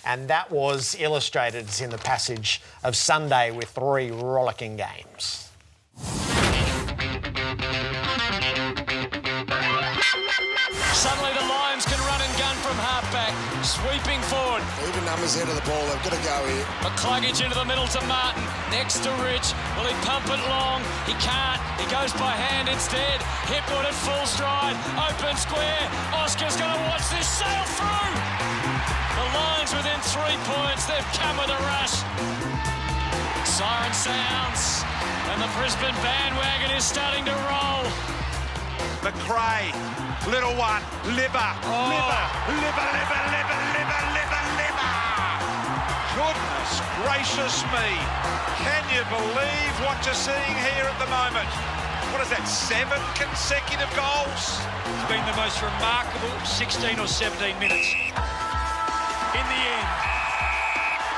And that was illustrated in the passage of Sunday with 3 rollicking games. Suddenly the Lions can run and gun from halfback, sweeping forward. Even numbers into the ball, they've got to go here. McCluggage into the middle to Martin, next to Rich. Will he pump it long? He can't. He goes by hand instead. Hipwood at full stride, open square. Oscar's going to watch this sail through. The Lions within 3 points. They've come with a rush. Siren sounds, and the Brisbane bandwagon is starting to roll. McRae, little one, liver. Goodness gracious me. Can you believe what you're seeing here at the moment? What is that, 7 consecutive goals? It's been the most remarkable 16 or 17 minutes. In the end,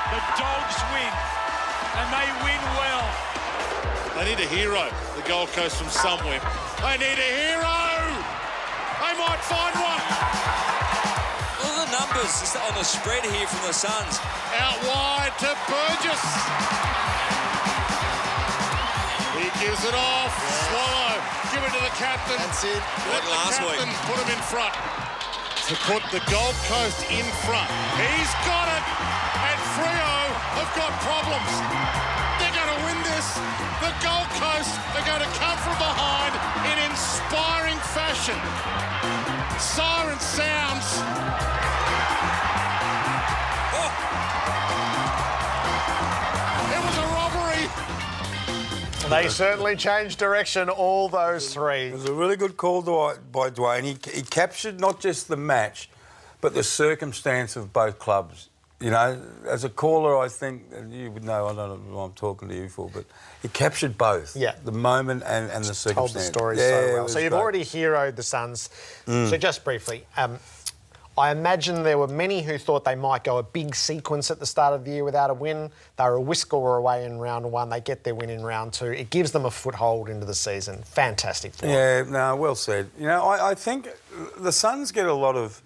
the Dogs win, and they win well. They need a hero, the Gold Coast, from somewhere. They need a hero! They might find one! Look at the numbers on the spread here from the Suns. Out wide to Burgess. He gives it off. Yeah. Swallow. Give it to the captain. That's it. Let the captain put him in front. To put the Gold Coast in front. He's got it. And Freo have got problems. They're going to win this. The Gold Coast are going to come from behind in inspiring fashion. Siren sounds. Oh. It was a robbery. They certainly changed direction, all those 3. It was a really good call by Dwayne. He captured not just the match, but the circumstance of both clubs. You know, as a caller, I think, you would know, I don't know what I'm talking to you for, but he captured both. Yeah. The moment and the circumstance. Told the story so well. So you've already heroed the Suns. So just briefly, I imagine there were many who thought they might go a big sequence at the start of the year without a win. They were a whisker away in round 1. They get their win in round 2. It gives them a foothold into the season. Fantastic for them. Yeah, no, well said. You know, I think the Suns get a lot of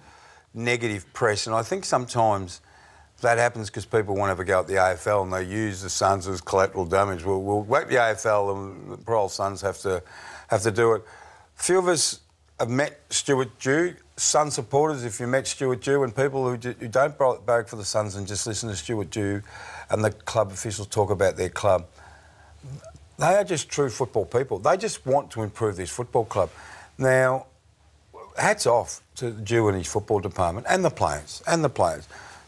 negative press, and I think sometimes that happens because people want to have a go at the AFL and they use the Suns as collateral damage. We'll whack the AFL and the poor old Suns have to do it. A few of us have met Stuart Dew, Sun supporters, if you met Stuart Dew, and people who don't barrack for the Suns and just listen to Stuart Dew and the club officials talk about their club. They are just true football people. They just want to improve this football club. Now, hats off to Dew and his football department and the players.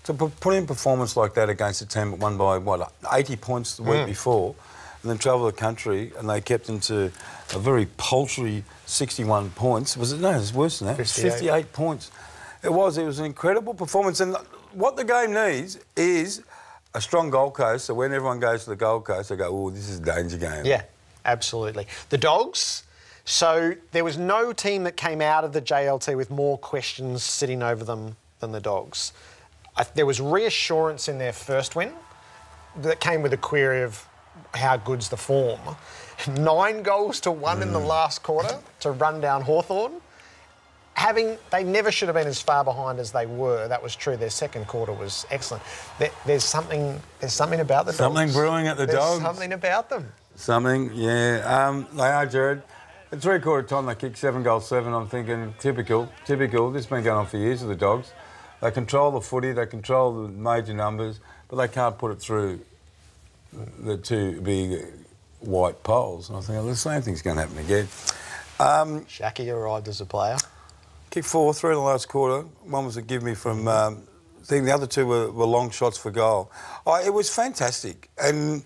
To put in performance like that against a team that won by, 80 points the week before, and then travel the country, and they kept them to a very paltry 61 points. Was it? No, it was worse than that. 58 points. It was an incredible performance. And what the game needs is a strong Gold Coast, so when everyone goes to the Gold Coast, they go, oh, this is a danger game. Yeah, absolutely. The Dogs, so there was no team that came out of the JLT with more questions sitting over them than the Dogs. There was reassurance in their first win that came with a query of how good's the form. 9 goals to 1 in the last quarter to run down Hawthorn. They never should have been as far behind as they were. That was true. Their second quarter was excellent. There's something about the Dogs. Something brewing at the Dogs. There's something about them. Something, yeah. They are, Jared. At 3/4 time, they kicked 7 goals 7. I'm thinking, typical. This has been going on for years with the Dogs. They control the footy, they control the major numbers, but they can't put it through the 2 big white poles. And I think the same thing's going to happen again. Shaki arrived as a player. Kicked 4, 3 in the last quarter. One was a give me from... I think the other 2 were long shots for goal. It was fantastic. And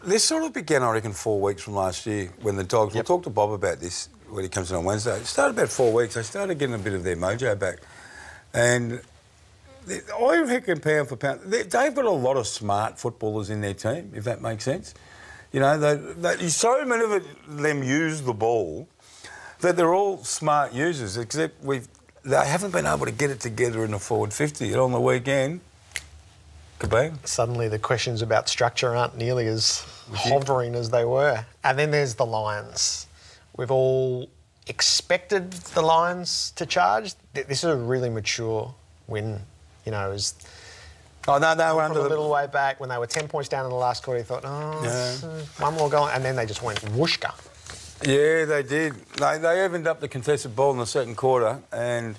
this sort of began, I reckon, 4 weeks from last year when the Dogs... We'll talk to Bob about this when he comes in on Wednesday. It started about 4 weeks. They started getting a bit of their mojo back. And I reckon pound for pound, they've got a lot of smart footballers in their team, if that makes sense. You know, so many of them use the ball that they're all smart users, except they haven't been able to get it together in the forward 50. And on the weekend, kabang. Suddenly the questions about structure aren't nearly as hovering as they were. And then there's the Lions. We've all expected the Lions to charge. This is a really mature win, you know, Oh, no, they were From under a the... little way back when they were 10 points down in the last quarter. He thought, one more goal, and then they just went whooshka. Yeah, they did. They evened up the contested ball in the second quarter, and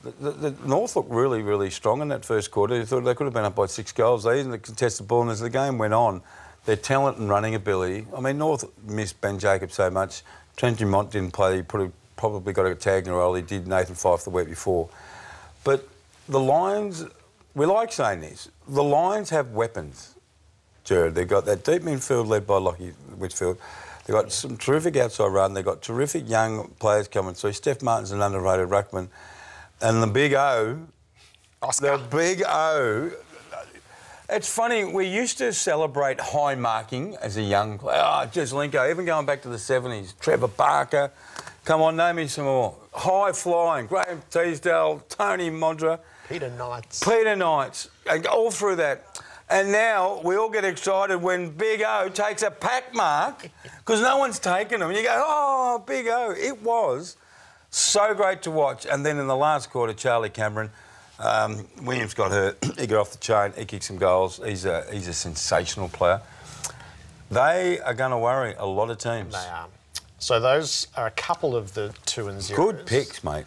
the North looked really, really strong in that first quarter. You thought they could have been up by 6 goals. They even the contested ball, and as the game went on, their talent and running ability. I mean, North missed Ben Jacobs so much. Trent Dumont didn't play. He probably got a tag in a role. He did Nathan Fyfe the week before. But the Lions, we like saying this, the Lions have weapons, Jared. They've got that deep midfield led by Lachie Whitfield. They've got some terrific outside run. They've got terrific young players coming through. Steph Martin's an underrated ruckman. And the big O, Oscar. the big O. It's funny, we used to celebrate high marking as a young player. Oh, Jeslinko, even going back to the 70s. Trevor Barker. Come on, name me some more. High flying. Graham Teasdale, Tony Mondra. Peter Knights. And all through that. And now we all get excited when Big O takes a pack mark because no one's taken them. And you go, oh, Big O. It was so great to watch. And then in the last quarter, Charlie Cameron, Williams got hurt. He got off the chain. He kicked some goals. He's a sensational player. They are going to worry a lot of teams. They are. So those are a couple of the 2 and 0s. Good picks, mate.